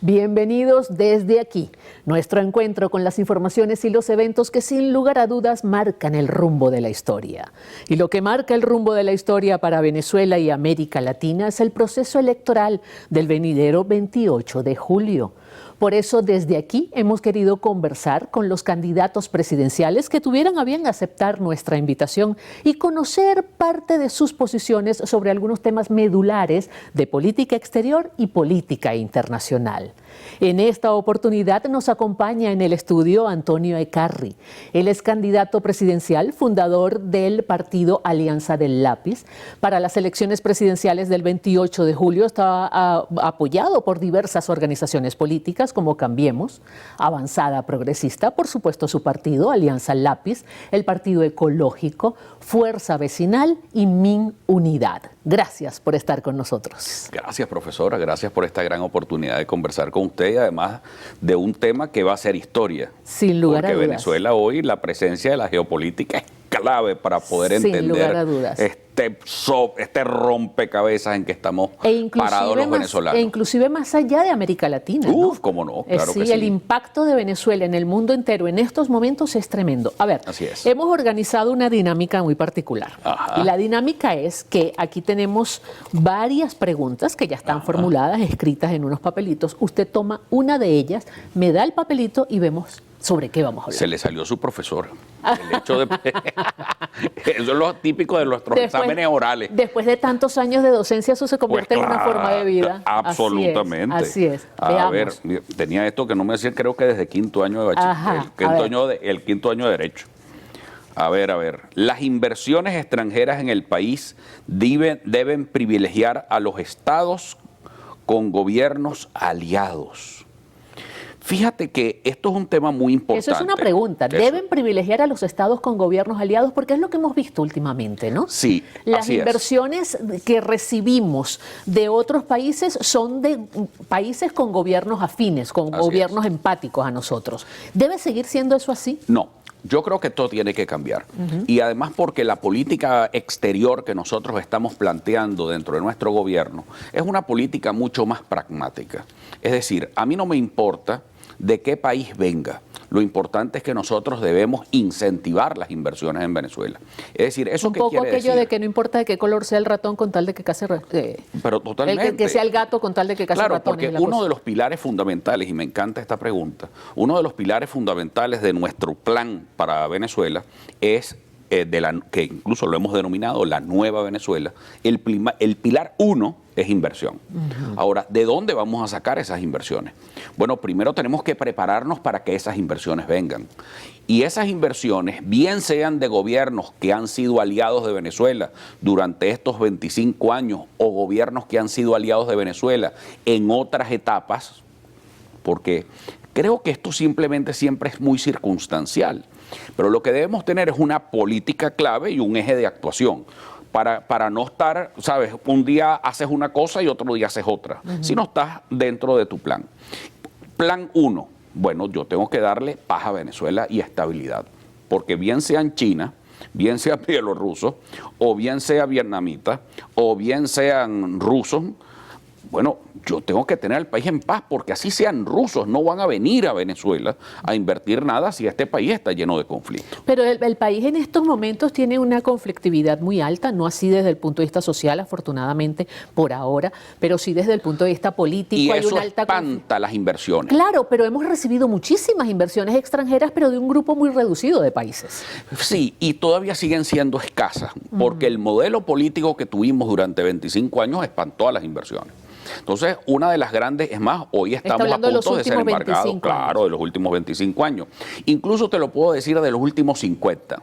Bienvenidos desde aquí, nuestro encuentro con las informaciones y los eventos que sin lugar a dudas marcan el rumbo de la historia. Y lo que marca el rumbo de la historia para Venezuela y América Latina es el proceso electoral del venidero 28 de julio. Por eso desde aquí hemos querido conversar con los candidatos presidenciales que tuvieran a bien aceptar nuestra invitación y conocer parte de sus posiciones sobre algunos temas medulares de política exterior y política internacional. En esta oportunidad nos acompaña en el estudio Antonio Ecarri. Él es candidato presidencial, fundador del partido Alianza del Lápiz. Para las elecciones presidenciales del 28 de julio está apoyado por diversas organizaciones políticas como Cambiemos, Avanzada Progresista, por supuesto su partido Alianza Lápiz, el Partido Ecológico, Fuerza Vecinal y Min Unidad. Gracias por estar con nosotros. Gracias, profesora. Gracias por esta gran oportunidad de conversar con usted y además de un tema que va a ser historia. Sin lugar a dudas. Porque Venezuela hoy, la presencia de la geopolítica es clave para poder entender este rompecabezas en que estamos parados los venezolanos. E inclusive más allá de América Latina, ¿no? Cómo no, claro que sí. El impacto de Venezuela en el mundo entero en estos momentos es tremendo. A ver, hemos organizado una dinámica muy particular. Ajá. Y la dinámica es que aquí tenemos varias preguntas que ya están formuladas, escritas en unos papelitos. Usted toma una de ellas, me da el papelito y vemos sobre qué vamos a hablar. Se le salió su profesor. El hecho de... Eso es lo típico de nuestros exámenes orales. Después de tantos años de docencia, eso se convierte en una forma de vida. Absolutamente. Así es. A ver, tenía esto que no me decía, creo que desde quinto año de bachiller. El quinto año de Derecho. A ver. Las inversiones extranjeras en el país deben privilegiar a los estados con gobiernos aliados. Fíjate que esto es un tema muy importante. Eso es una pregunta. ¿Deben privilegiar a los estados con gobiernos aliados? Porque es lo que hemos visto últimamente, ¿no? Sí, las inversiones que recibimos de otros países son de países con gobiernos afines, con gobiernos empáticos a nosotros. ¿Debe seguir siendo eso así? No. Yo creo que todo tiene que cambiar. Y además porque la política exterior que nosotros estamos planteando dentro de nuestro gobierno es una política mucho más pragmática. Es decir, a mí no me importa de qué país venga. Lo importante es que nosotros debemos incentivar las inversiones en Venezuela. Es decir, ¿eso qué quiere decir? Un poco aquello de que no importa de qué color sea el ratón con tal de que case... Pero totalmente. Que sea el gato con tal de que case ratones. Claro, porque uno de los pilares fundamentales, y me encanta esta pregunta, uno de los pilares fundamentales de nuestro plan para Venezuela es, que incluso lo hemos denominado la nueva Venezuela, el pilar 1 es inversión. Ahora, ¿de dónde vamos a sacar esas inversiones? Bueno, primero tenemos que prepararnos para que esas inversiones vengan. Y esas inversiones, bien sean de gobiernos que han sido aliados de Venezuela durante estos 25 años o gobiernos que han sido aliados de Venezuela en otras etapas, porque creo que esto simplemente siempre es muy circunstancial. Pero lo que debemos tener es una política clave y un eje de actuación. Para no estar, ¿sabes? Un día haces una cosa y otro día haces otra, si no estás dentro de tu plan. Plan 1, bueno, yo tengo que darle paz a Venezuela y estabilidad, porque bien sean China, bien sean bielorrusos, o bien sea vietnamita, o bien sean rusos, bueno, yo tengo que tener el país en paz, porque así sean rusos, no van a venir a Venezuela a invertir nada si este país está lleno de conflictos. Pero el país en estos momentos tiene una conflictividad muy alta, no así desde el punto de vista social, afortunadamente, por ahora, pero sí desde el punto de vista político. Y hay eso una alta espanta las inversiones. Claro, pero hemos recibido muchísimas inversiones extranjeras, pero de un grupo muy reducido de países. Sí, y todavía siguen siendo escasas, porque el modelo político que tuvimos durante 25 años espantó a las inversiones. Entonces, una de las grandes, es más, hoy estamos a punto de ser embargados, claro, de los últimos 25 años. Incluso te lo puedo decir de los últimos 50.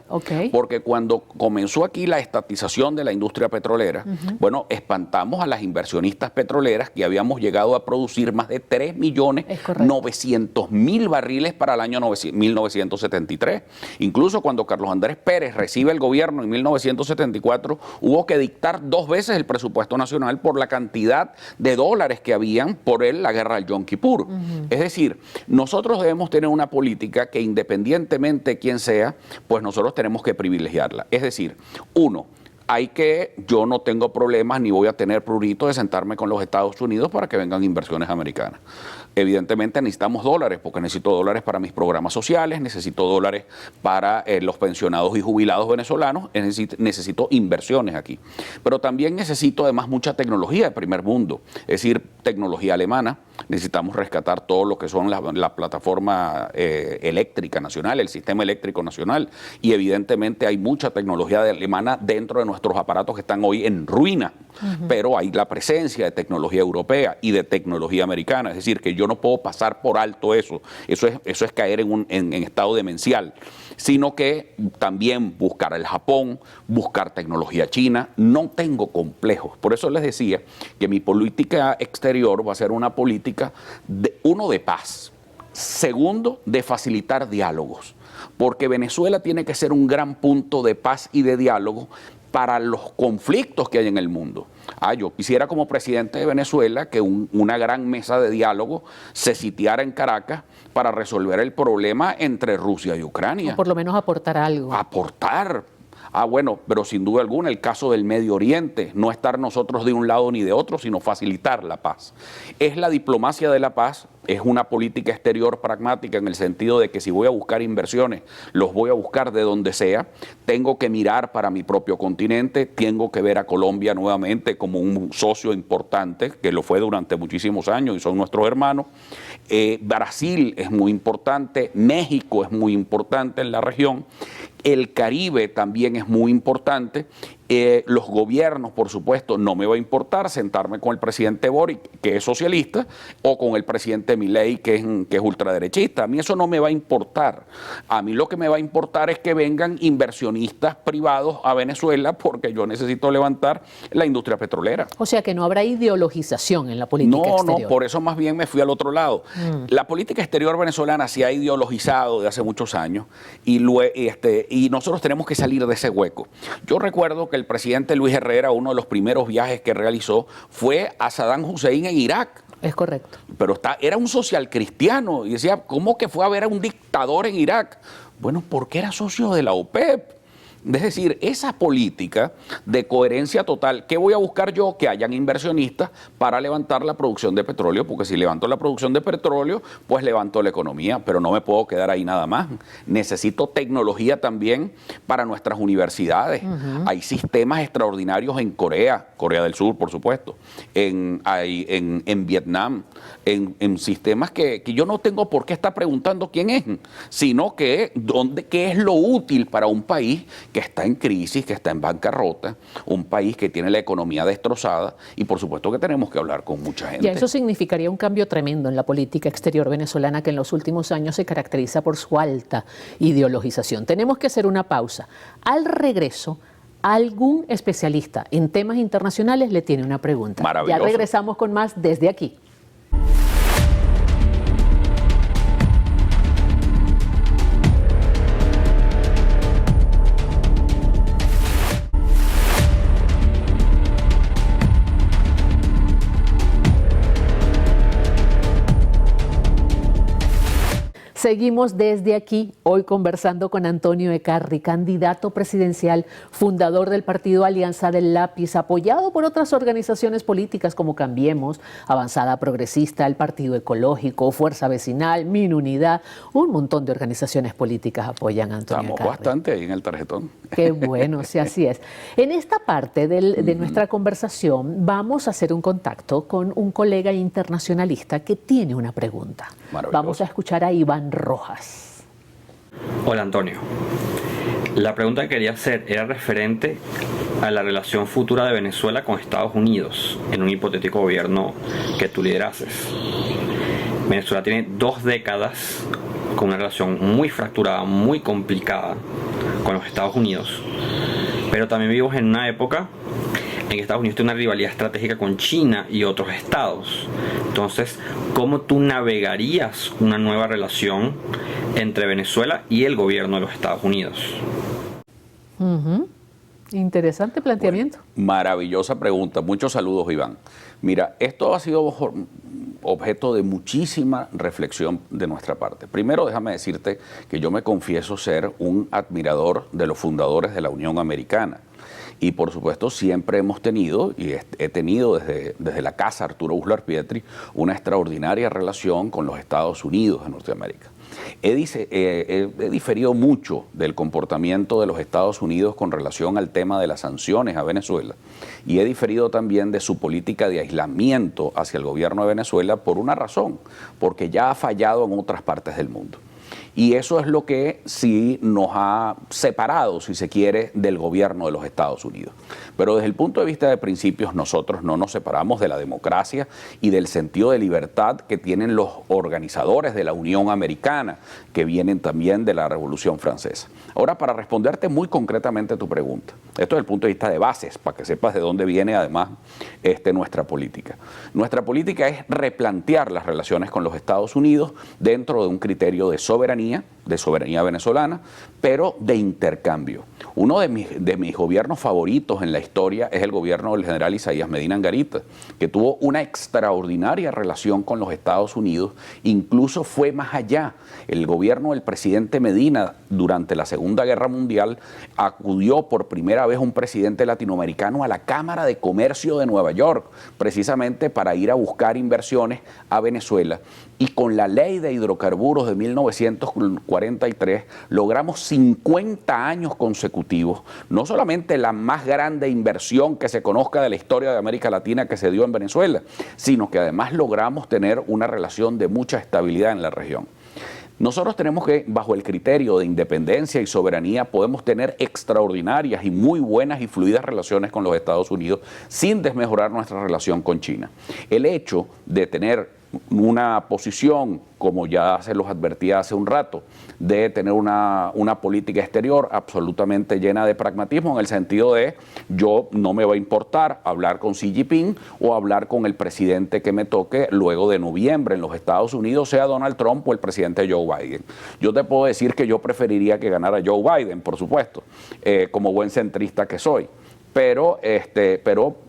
Porque cuando comenzó aquí la estatización de la industria petrolera, bueno, espantamos a las inversionistas petroleras que habíamos llegado a producir más de 3.900.000 barriles para el año 1973. Incluso cuando Carlos Andrés Pérez recibe el gobierno en 1974, hubo que dictar 2 veces el presupuesto nacional por la cantidad de dólares que habían por la guerra del Yom Kippur. Es decir, nosotros debemos tener una política que independientemente de quién sea, pues nosotros tenemos que privilegiarla. Es decir, yo no tengo problemas ni voy a tener prurito de sentarme con los Estados Unidos para que vengan inversiones americanas. Evidentemente necesitamos dólares, porque necesito dólares para mis programas sociales, necesito dólares para los pensionados y jubilados venezolanos, necesito inversiones aquí. Pero también necesito además mucha tecnología de primer mundo, es decir, tecnología alemana. Necesitamos rescatar todo lo que son la plataforma eléctrica nacional, el sistema eléctrico nacional, y evidentemente hay mucha tecnología alemana dentro de nuestros aparatos que están hoy en ruina, pero hay la presencia de tecnología europea y de tecnología americana, es decir, que yo no puedo pasar por alto eso es caer en estado demencial, sino que también buscar el Japón, buscar tecnología china. No tengo complejos, por eso les decía que mi política exterior va a ser una política, de paz, segundo, de facilitar diálogos, porque Venezuela tiene que ser un gran punto de paz y de diálogo para los conflictos que hay en el mundo. Yo quisiera como presidente de Venezuela que una gran mesa de diálogo se sitiara en Caracas para resolver el problema entre Rusia y Ucrania. O por lo menos aportar algo. Aportar. Bueno, pero sin duda alguna el caso del Medio Oriente, no estar nosotros de un lado ni de otro, sino facilitar la paz. Es la diplomacia de la paz, es una política exterior pragmática en el sentido de que si voy a buscar inversiones, los voy a buscar de donde sea. Tengo que mirar para mi propio continente, tengo que ver a Colombia nuevamente como un socio importante, que lo fue durante muchísimos años y son nuestros hermanos. Brasil es muy importante, México es muy importante en la región. El Caribe también es muy importante. Los gobiernos, por supuesto, no me va a importar sentarme con el presidente Boric, que es socialista, o con el presidente Milei, que es ultraderechista. A mí eso no me va a importar. A mí lo que me va a importar es que vengan inversionistas privados a Venezuela, porque yo necesito levantar la industria petrolera. O sea que no habrá ideologización en la política exterior. No, por eso más bien me fui al otro lado. La política exterior venezolana se ha ideologizado de hace muchos años y nosotros tenemos que salir de ese hueco. Yo recuerdo que el presidente Luis Herrera, uno de los primeros viajes que realizó fue a Saddam Hussein en Irak. Es correcto. Pero era un social cristiano y decía, ¿cómo que fue a ver a un dictador en Irak? Bueno, porque era socio de la OPEP. Es decir, esa política de coherencia total, ¿qué voy a buscar yo? Que hayan inversionistas para levantar la producción de petróleo, porque si levanto la producción de petróleo, pues levanto la economía, pero no me puedo quedar ahí nada más. Necesito tecnología también para nuestras universidades. Hay sistemas extraordinarios en Corea del Sur, por supuesto, en Vietnam, en sistemas que yo no tengo por qué estar preguntando quién es, sino qué es lo útil para un país que está en crisis, que está en bancarrota, un país que tiene la economía destrozada y por supuesto que tenemos que hablar con mucha gente. Y eso significaría un cambio tremendo en la política exterior venezolana que en los últimos años se caracteriza por su alta ideologización. Tenemos que hacer una pausa. Al regreso, algún especialista en temas internacionales le tiene una pregunta. Maravilloso. Ya regresamos con más desde aquí. Seguimos desde aquí, hoy conversando con Antonio Ecarri, candidato presidencial, fundador del partido Alianza del Lápiz, apoyado por otras organizaciones políticas como Cambiemos, Avanzada Progresista, el Partido Ecológico, Fuerza Vecinal, Minunidad. Un montón de organizaciones políticas apoyan a Antonio Ecarri. Estamos bastante ahí en el tarjetón. Qué bueno, sí, así es. En esta parte de nuestra conversación vamos a hacer un contacto con un colega internacionalista que tiene una pregunta. Vamos a escuchar a Iván Rojas. Hola Antonio, la pregunta que quería hacer era referente a la relación futura de Venezuela con Estados Unidos en un hipotético gobierno que tú liderases. Venezuela tiene 2 décadas con una relación muy fracturada, muy complicada con los Estados Unidos, pero también vivimos en una época en que Estados Unidos tiene una rivalidad estratégica con China y otros estados. Entonces, ¿cómo tú navegarías una nueva relación entre Venezuela y el gobierno de los Estados Unidos? Interesante planteamiento. Bueno, maravillosa pregunta. Muchos saludos, Iván. Mira, esto ha sido objeto de muchísima reflexión de nuestra parte. Primero, déjame decirte que yo me confieso ser un admirador de los fundadores de la Unión Americana. Y por supuesto siempre hemos tenido, y he tenido desde la casa Arturo Uslar Pietri, una extraordinaria relación con los Estados Unidos de Norteamérica. He diferido mucho del comportamiento de los Estados Unidos con relación al tema de las sanciones a Venezuela, y he diferido también de su política de aislamiento hacia el gobierno de Venezuela por una razón, porque ya ha fallado en otras partes del mundo. Y eso es lo que sí nos ha separado, si se quiere, del gobierno de los Estados Unidos. Pero desde el punto de vista de principios, nosotros no nos separamos de la democracia y del sentido de libertad que tienen los organizadores de la Unión Americana, que vienen también de la Revolución Francesa. Ahora, para responderte muy concretamente tu pregunta, esto desde el punto de vista de bases, para que sepas de dónde viene además nuestra política. Nuestra política es replantear las relaciones con los Estados Unidos dentro de un criterio de soberanía venezolana, pero de intercambio. Uno de mis gobiernos favoritos en la historia es el gobierno del general Isaías Medina Angarita, que tuvo una extraordinaria relación con los Estados Unidos, incluso fue más allá. El gobierno del presidente Medina, durante la Segunda Guerra Mundial, acudió por primera vez un presidente latinoamericano a la Cámara de Comercio de Nueva York, precisamente para ir a buscar inversiones a Venezuela. Y con la ley de hidrocarburos de 1943 logramos 50 años consecutivos, no solamente la más grande inversión que se conozca de la historia de América Latina que se dio en Venezuela, sino que además logramos tener una relación de mucha estabilidad en la región. Nosotros tenemos que, bajo el criterio de independencia y soberanía, podemos tener extraordinarias y muy buenas y fluidas relaciones con los Estados Unidos sin desmejorar nuestra relación con China. El hecho de tener una posición, como ya se los advertía hace un rato, de tener una política exterior absolutamente llena de pragmatismo, en el sentido de yo no me va a importar hablar con Xi Jinping o hablar con el presidente que me toque luego de noviembre en los Estados Unidos, sea Donald Trump o el presidente Joe Biden. Yo te puedo decir que yo preferiría que ganara Joe Biden, por supuesto, como buen centrista que soy. Pero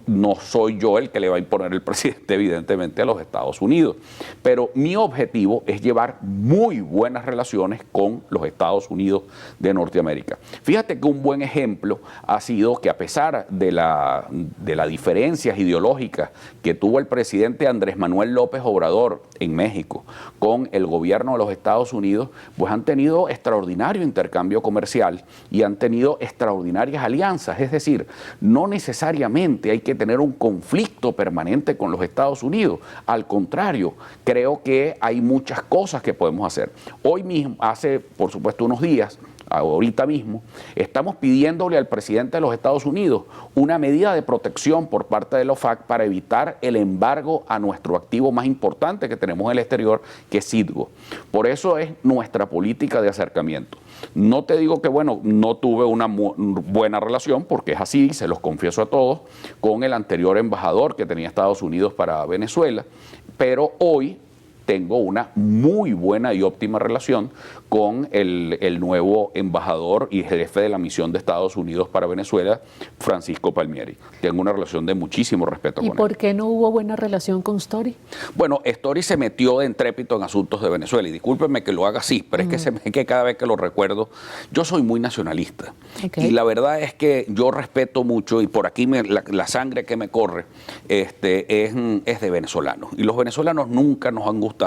no soy yo el que le va a imponer el presidente, evidentemente, a los Estados Unidos. Pero mi objetivo es llevar muy buenas relaciones con los Estados Unidos de Norteamérica. Fíjate que un buen ejemplo ha sido que, a pesar de las diferencias ideológicas que tuvo el presidente Andrés Manuel López Obrador en México con el gobierno de los Estados Unidos, pues han tenido extraordinario intercambio comercial y han tenido extraordinarias alianzas. Es decir, no necesariamente hay que tener un conflicto permanente con los Estados Unidos. Al contrario, creo que hay muchas cosas que podemos hacer. Hoy mismo, hace por supuesto unos días, ahorita mismo, estamos pidiéndole al presidente de los Estados Unidos una medida de protección por parte de la OFAC para evitar el embargo a nuestro activo más importante que tenemos en el exterior, que es Citgo. Por eso es nuestra política de acercamiento. No te digo que, bueno, no tuve una buena relación, porque es así, se los confieso a todos, con el anterior embajador que tenía Estados Unidos para Venezuela, pero hoy tengo una muy buena y óptima relación con el nuevo embajador y jefe de la misión de Estados Unidos para Venezuela, Francisco Palmieri. Tengo una relación de muchísimo respeto con él. ¿Y por qué no hubo buena relación con Story? Bueno, Story se metió de entrépito en asuntos de Venezuela, y discúlpenme que lo haga así, pero es que cada vez que lo recuerdo, yo soy muy nacionalista. Okay. Y la verdad es que yo respeto mucho, y por aquí la sangre que me corre es de venezolanos. Y los venezolanos nunca nos han gustado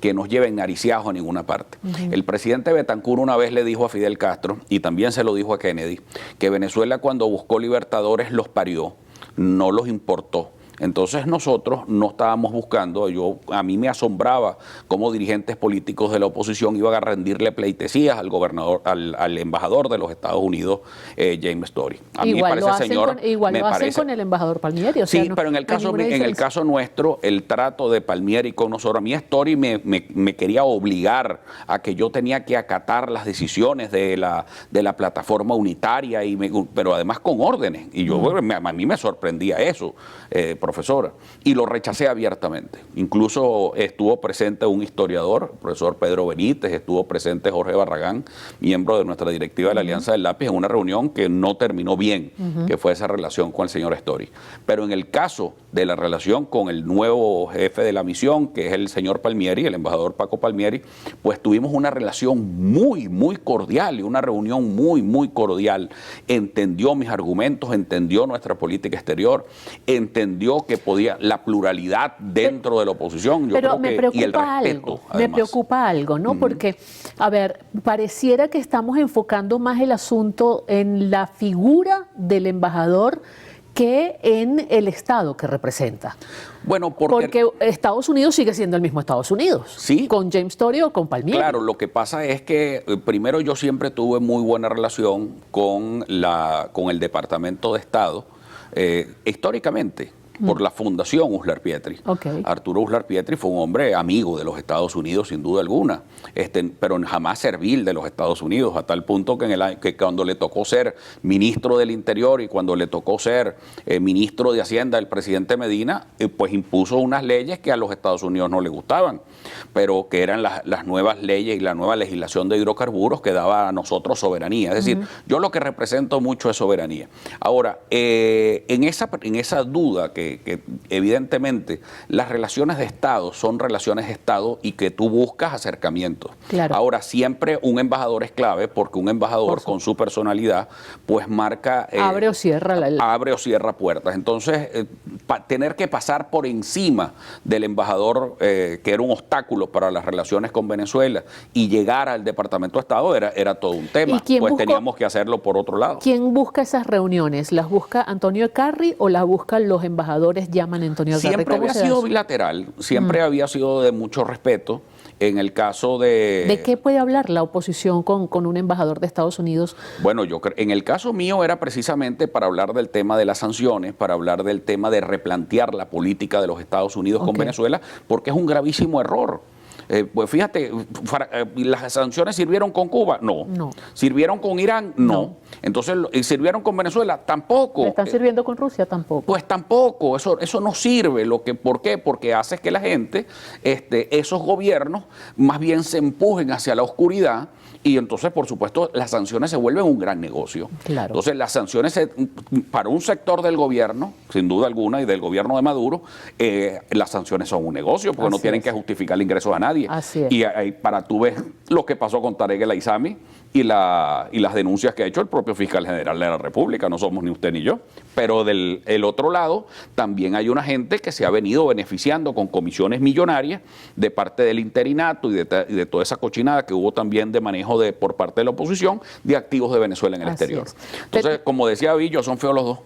que nos lleven nariciados a ninguna parte. El presidente Betancur una vez le dijo a Fidel Castro, y también se lo dijo a Kennedy, que Venezuela, cuando buscó libertadores, los parió, no los importó. Entonces nosotros no estábamos buscando, a mí me asombraba cómo dirigentes políticos de la oposición iban a rendirle pleitesías al gobernador, al embajador de los Estados Unidos, James Story. A mí me parece, señor, igual lo hacen con el embajador Palmieri. O sea, sí, pero en el caso nuestro, el trato de Palmieri con nosotros, a mí Story me quería obligar a que yo tenía que acatar las decisiones de la plataforma unitaria, pero además con órdenes. Y a mí me sorprendía eso, profesora, y lo rechacé abiertamente. Incluso estuvo presente un historiador, el profesor Pedro Benítez, estuvo presente Jorge Barragán, miembro de nuestra directiva de la Alianza del Lápiz, en una reunión que no terminó bien, que fue esa relación con el señor Story. Pero en el caso de la relación con el nuevo jefe de la misión, que es el señor Palmieri, el embajador Paco Palmieri, pues tuvimos una relación muy, muy cordial y una reunión muy, muy cordial. Entendió mis argumentos, entendió nuestra política exterior, entendió que podía la pluralidad dentro de la oposición. Yo pero creo me que, preocupa y el respeto, algo, además. me preocupa algo, ¿no? Porque, a ver, pareciera que estamos enfocando más el asunto en la figura del embajador que en el Estado que representa. Bueno, porque Estados Unidos sigue siendo el mismo Estados Unidos. Sí. Con James Story o con Palmieri. Claro, lo que pasa es que primero yo siempre tuve muy buena relación con el Departamento de Estado, históricamente, por la Fundación Uslar Pietri. Okay. Arturo Uslar Pietri fue un hombre amigo de los Estados Unidos, sin duda alguna, pero jamás servil de los Estados Unidos, a tal punto que cuando le tocó ser ministro del Interior y cuando le tocó ser ministro de Hacienda del presidente Medina, pues impuso unas leyes que a los Estados Unidos no le gustaban, pero que eran las nuevas leyes y la nueva legislación de hidrocarburos que daba a nosotros soberanía. Es decir, yo lo que represento mucho es soberanía. Ahora, en esa duda que evidentemente las relaciones de Estado son relaciones de Estado y que tú buscas acercamientos. Claro. Ahora, siempre un embajador es clave porque un embajador con su personalidad pues marca... abre o cierra abre o cierra puertas. Entonces, tener que pasar por encima del embajador, que era un obstáculo para las relaciones con Venezuela, y llegar al Departamento de Estado era todo un tema. Pues teníamos que hacerlo por otro lado. ¿Quién busca esas reuniones? ¿Las busca Antonio Ecarri o las buscan los embajadores llaman a Antonio Ecarri? Siempre había sido bilateral, siempre había sido de mucho respeto. En el caso de... ¿De qué puede hablar la oposición con un embajador de Estados Unidos? Bueno, en el caso mío era precisamente para hablar del tema de las sanciones, para hablar del tema de replantear la política de los Estados Unidos con Venezuela, porque es un gravísimo error. Pues fíjate, ¿las sanciones sirvieron con Cuba? No. ¿Sirvieron con Irán? No. Entonces, ¿sirvieron con Venezuela? Tampoco. ¿Están sirviendo con Rusia? Tampoco. Pues tampoco, eso no sirve. ¿Por qué? Porque hace que la gente, esos gobiernos, más bien se empujen hacia la oscuridad. Y entonces, por supuesto, las sanciones se vuelven un gran negocio. Claro. Entonces, las sanciones para un sector del gobierno, sin duda alguna, y del gobierno de Maduro, las sanciones son un negocio, porque no tienen que justificar ingresos a nadie. Así es. Y para tú ves lo que pasó con Tarek El Aizami y las denuncias que ha hecho el propio fiscal general de la República, no somos ni usted ni yo. Pero del otro lado, también hay una gente que se ha venido beneficiando con comisiones millonarias de parte del interinato y de toda esa cochinada que hubo también de manejo por parte de la oposición de activos de Venezuela en el exterior. Entonces, como decía Villo, son feos los dos.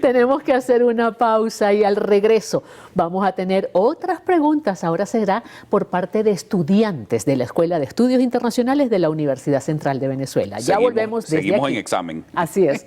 Tenemos que hacer una pausa y al regreso vamos a tener otras preguntas. Ahora será por parte de estudiantes de la Escuela de Estudios Internacionales de la Universidad Central de Venezuela. Ya volvemos desde Seguimos aquí. En examen. Así es.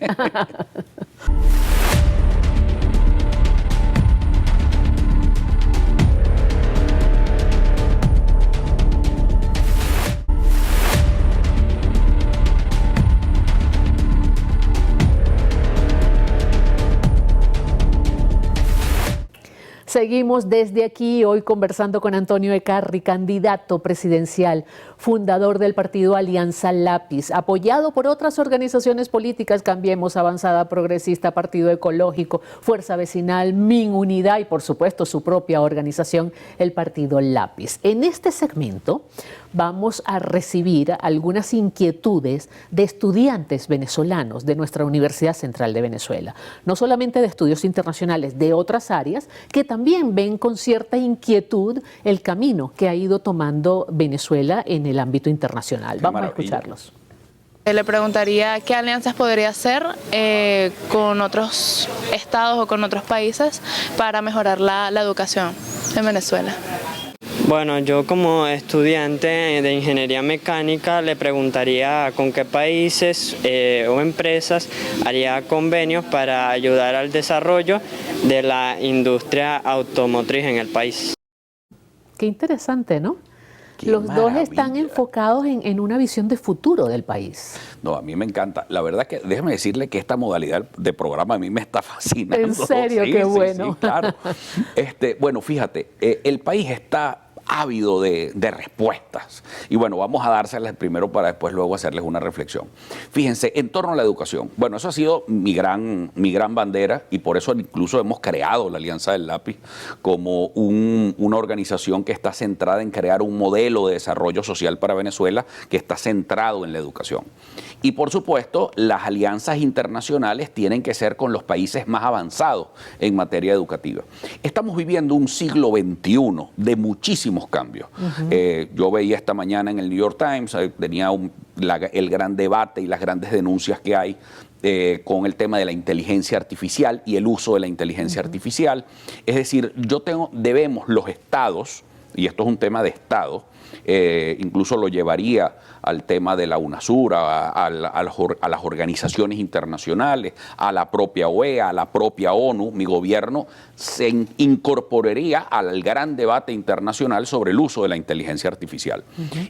Seguimos desde aquí hoy conversando con Antonio Ecarri, candidato presidencial, fundador del partido Alianza Lápiz, apoyado por otras organizaciones políticas, Cambiemos, Avanzada Progresista, Partido Ecológico, Fuerza Vecinal, Min Unidad y por supuesto su propia organización, el Partido Lápiz. En este segmento vamos a recibir algunas inquietudes de estudiantes venezolanos de nuestra Universidad Central de Venezuela, no solamente de estudios internacionales, de otras áreas que también ven con cierta inquietud el camino que ha ido tomando Venezuela en el ámbito internacional. Vamos a escucharlos. Le preguntaría qué alianzas podría hacer con otros estados o con otros países para mejorar la educación en Venezuela. Bueno, yo como estudiante de ingeniería mecánica le preguntaría con qué países o empresas haría convenios para ayudar al desarrollo de la industria automotriz en el país. Qué interesante, ¿no? Qué Los dos están maravilla. enfocados en una visión de futuro del país. No, a mí me encanta. La verdad que déjeme decirle que esta modalidad de programa a mí me está fascinando. ¿En serio? Qué bueno. Sí, claro. Bueno, fíjate, el país está ávido de respuestas. Y bueno, vamos a dárselas primero para después luego hacerles una reflexión. Fíjense, en torno a la educación. Bueno, eso ha sido mi gran bandera y por eso incluso hemos creado la Alianza del Lápiz como una organización que está centrada en crear un modelo de desarrollo social para Venezuela que está centrado en la educación. Y por supuesto, las alianzas internacionales tienen que ser con los países más avanzados en materia educativa. Estamos viviendo un siglo XXI de muchísimos cambios. Yo veía esta mañana en el New York Times, tenía el gran debate y las grandes denuncias que hay con el tema de la inteligencia artificial y el uso de la inteligencia artificial. Es decir, debemos los estados, y esto es un tema de estado, incluso lo llevaría al tema de la UNASUR, a las organizaciones internacionales, a la propia OEA, a la propia ONU. Mi gobierno se incorporaría al gran debate internacional sobre el uso de la inteligencia artificial,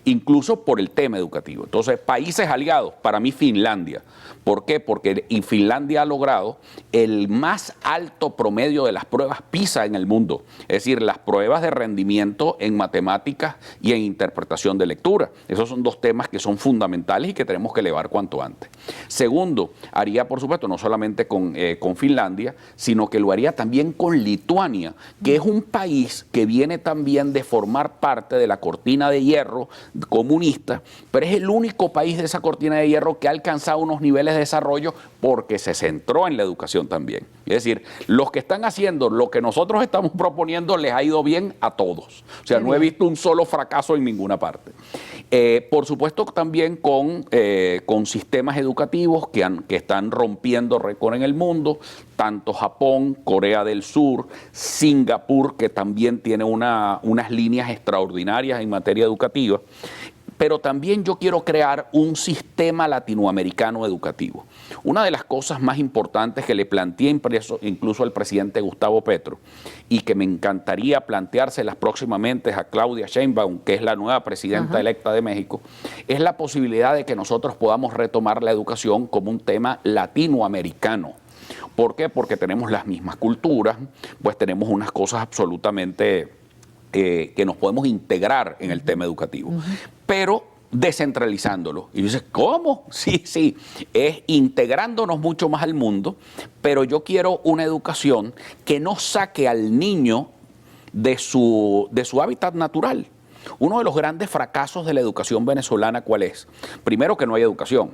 incluso por el tema educativo. Entonces, países aliados, para mí Finlandia. ¿Por qué? Porque Finlandia ha logrado el más alto promedio de las pruebas PISA en el mundo, es decir, las pruebas de rendimiento en matemáticas y en interpretación de lectura. Esos son dos temas que son fundamentales y que tenemos que elevar cuanto antes. Segundo, haría, por supuesto, no solamente con Finlandia, sino que lo haría también con Lituania, que es un país que viene también de formar parte de la cortina de hierro comunista, pero es el único país de esa cortina de hierro que ha alcanzado unos niveles de desarrollo porque se centró en la educación también. Es decir, los que están haciendo lo que nosotros estamos proponiendo les ha ido bien a todos. O sea, no he visto un solo fracaso en ninguna parte. Por supuesto, también con sistemas educativos que están rompiendo récord en el mundo, tanto Japón, Corea del Sur, Singapur, que también tiene unas líneas extraordinarias en materia educativa. Pero también yo quiero crear un sistema latinoamericano educativo. Una de las cosas más importantes que le planteé incluso al presidente Gustavo Petro y que me encantaría planteárselas próximamente a Claudia Sheinbaum, que es la nueva presidenta electa de México, es la posibilidad de que nosotros podamos retomar la educación como un tema latinoamericano. ¿Por qué? Porque tenemos las mismas culturas, pues tenemos unas cosas absolutamente que nos podemos integrar en el tema educativo, pero descentralizándolo. Y dices, ¿cómo? Sí, es integrándonos mucho más al mundo, pero yo quiero una educación que no saque al niño de su hábitat natural. Uno de los grandes fracasos de la educación venezolana, ¿cuál es? Primero, que no hay educación.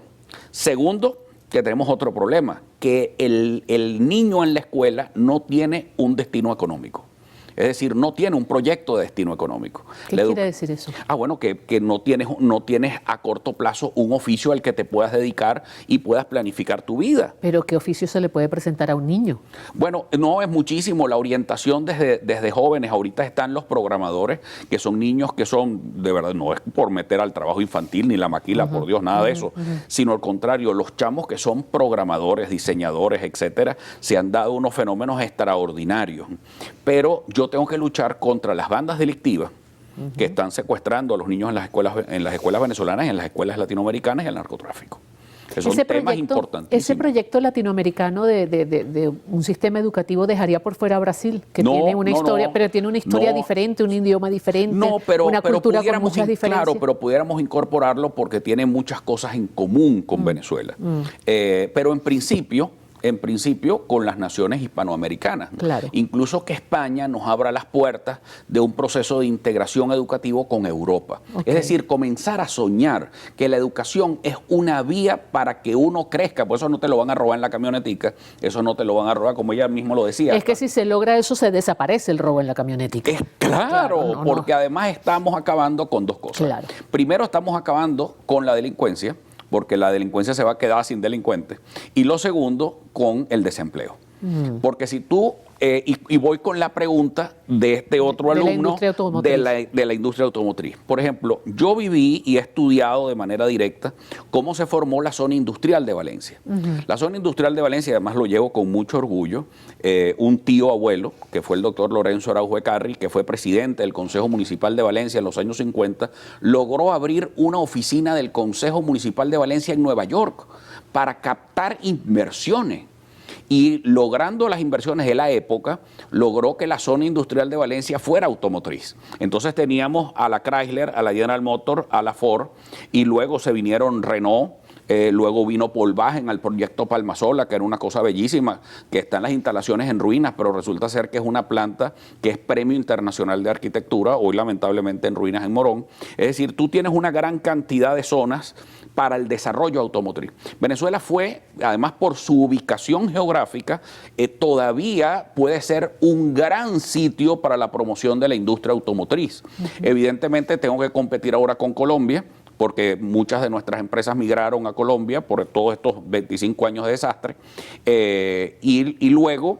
Segundo, que tenemos otro problema, que el niño en la escuela no tiene un destino económico. Es decir, no tiene un proyecto de destino económico. ¿Qué quiere decir eso? Bueno, que no tienes a corto plazo un oficio al que te puedas dedicar y puedas planificar tu vida. ¿Pero qué oficio se le puede presentar a un niño? Bueno, no es muchísimo la orientación desde jóvenes. Ahorita están los programadores, que son niños que son, de verdad, no es por meter al trabajo infantil ni la maquila, por Dios, nada de eso, sino al contrario, los chamos que son programadores, diseñadores, etcétera, se han dado unos fenómenos extraordinarios. Pero yo tengo que luchar contra las bandas delictivas que están secuestrando a los niños en las escuelas venezolanas y en las escuelas latinoamericanas y el narcotráfico. Son temas importantísimos. Ese proyecto latinoamericano de un sistema educativo dejaría por fuera a Brasil, que tiene una historia, pero tiene una historia diferente, un idioma diferente, una cultura con muchas diferencias. Claro, pero pudiéramos incorporarlo porque tiene muchas cosas en común con Venezuela. Pero en principio, con las naciones hispanoamericanas. Claro. Incluso que España nos abra las puertas de un proceso de integración educativo con Europa. Es decir, comenzar a soñar que la educación es una vía para que uno crezca. Por eso no te lo van a robar en la camionetica, eso no te lo van a robar, como ella mismo lo decía. Es que si se logra eso, se desaparece el robo en la camionetica. Claro, porque además estamos acabando con dos cosas. Claro. Primero, estamos acabando con la delincuencia, porque la delincuencia se va a quedar sin delincuentes. Y lo segundo, con el desempleo. Porque si tú, y voy con la pregunta de este otro alumno de la industria automotriz. Por ejemplo, yo viví y he estudiado de manera directa cómo se formó la zona industrial de Valencia. La zona industrial de Valencia, además lo llevo con mucho orgullo, un tío abuelo, que fue el doctor Lorenzo Araujo Ecarri, que fue presidente del Consejo Municipal de Valencia en los años 50, logró abrir una oficina del Consejo Municipal de Valencia en Nueva York para captar inversiones. Y logrando las inversiones de la época, logró que la zona industrial de Valencia fuera automotriz. Entonces teníamos a la Chrysler, a la General Motors, a la Ford, y luego se vinieron Renault, luego vino Volkswagen al proyecto Palmasola, que era una cosa bellísima, que está en las instalaciones en ruinas, pero resulta ser que es una planta que es Premio Internacional de Arquitectura, hoy lamentablemente en ruinas en Morón. Es decir, tú tienes una gran cantidad de zonas para el desarrollo automotriz. Venezuela fue, además por su ubicación geográfica, todavía puede ser un gran sitio para la promoción de la industria automotriz. Evidentemente tengo que competir ahora con Colombia, porque muchas de nuestras empresas migraron a Colombia por todos estos 25 años de desastre, y luego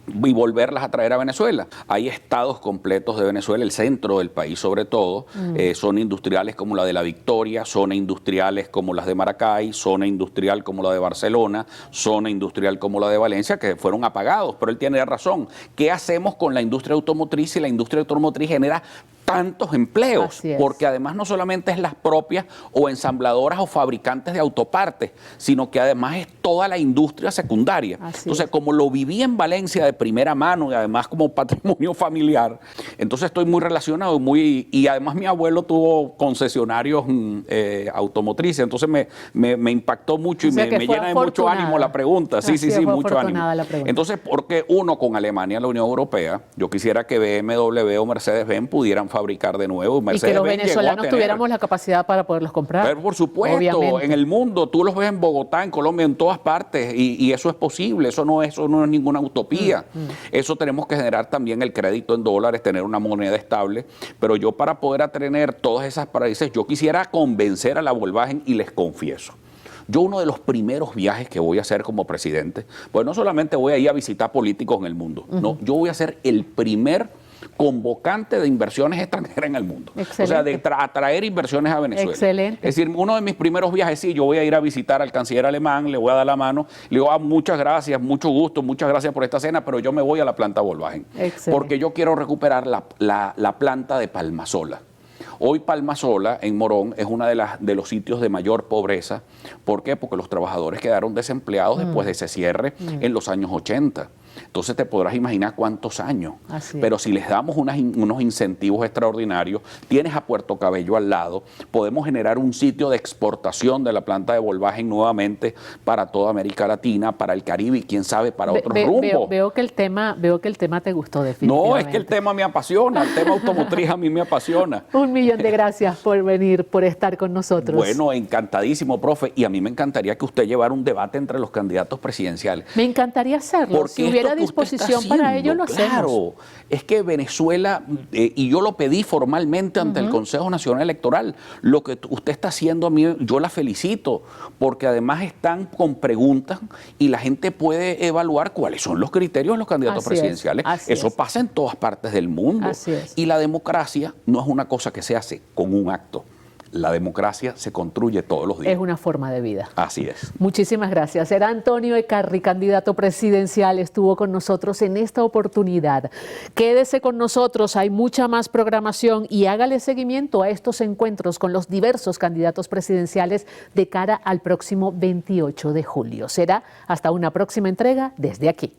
volverlas a traer a Venezuela. Hay estados completos de Venezuela, el centro del país sobre todo, zonas industriales como la de La Victoria, zonas industriales como las de Maracay, zona industrial como la de Barcelona, zona industrial como la de Valencia, que fueron apagados, pero él tiene razón. ¿Qué hacemos con la industria automotriz si la industria automotriz genera tantos empleos? Porque además no solamente es las propias o ensambladoras o fabricantes de autopartes, sino que además es toda la industria secundaria. Entonces, como lo viví en Valencia de primera mano y además como patrimonio familiar, entonces estoy muy relacionado, y además mi abuelo tuvo concesionarios automotrices, entonces me impactó mucho y me llena de mucho ánimo la pregunta. Sí, mucho ánimo. Entonces, ¿por qué uno con Alemania, la Unión Europea, yo quisiera que BMW o Mercedes-Benz pudieran fabricar de nuevo? Y que los venezolanos tuviéramos la capacidad para poderlos comprar. Pero por supuesto, obviamente. En el mundo, tú los ves en Bogotá, en Colombia, en todas partes, y eso es posible, eso no es ninguna utopía. Eso tenemos que generar también el crédito en dólares, tener una moneda estable, pero yo para poder atener todas esas países, yo quisiera convencer a la Volkswagen, y les confieso, yo uno de los primeros viajes que voy a hacer como presidente, pues no solamente voy a ir a visitar políticos en el mundo, no, yo voy a ser el primer convocante de inversiones extranjeras en el mundo. Excelente. O sea, de atraer inversiones a Venezuela. Excelente. Es decir, uno de mis primeros viajes, sí, yo voy a ir a visitar al canciller alemán, le voy a dar la mano, le digo, muchas gracias, mucho gusto, muchas gracias por esta cena, pero yo me voy a la planta Volkswagen. Excelente. Porque yo quiero recuperar la planta de Palmasola. Hoy Palmasola, en Morón, es uno de los sitios de mayor pobreza. ¿Por qué? Porque los trabajadores quedaron desempleados después de ese cierre en los años 80. Entonces te podrás imaginar cuántos años. Pero si les damos unos incentivos extraordinarios, tienes a Puerto Cabello al lado, podemos generar un sitio de exportación de la planta de Volkswagen nuevamente para toda América Latina, para el Caribe y quién sabe para otros rumbos. Veo que el tema te gustó definitivamente. No, es que el tema me apasiona, el tema automotriz a mí me apasiona. 1.000.000 de gracias por venir, por estar con nosotros. Bueno, encantadísimo, profe, y a mí me encantaría que usted llevara un debate entre los candidatos presidenciales. Me encantaría hacerlo. Porque si hubiera disposición para ello, lo hacemos. Claro, es que Venezuela, y yo lo pedí formalmente ante el Consejo Nacional Electoral, lo que usted está haciendo a mí, yo la felicito, porque además están con preguntas y la gente puede evaluar cuáles son los criterios de los candidatos presidenciales. Eso pasa en todas partes del mundo. Y la democracia no es una cosa que se hace con un acto. La democracia se construye todos los días. Es una forma de vida. Así es. Muchísimas gracias. Era Antonio Ecarri, candidato presidencial, estuvo con nosotros en esta oportunidad. Quédese con nosotros, hay mucha más programación y hágale seguimiento a estos encuentros con los diversos candidatos presidenciales de cara al próximo 28 de julio. Será hasta una próxima entrega desde aquí.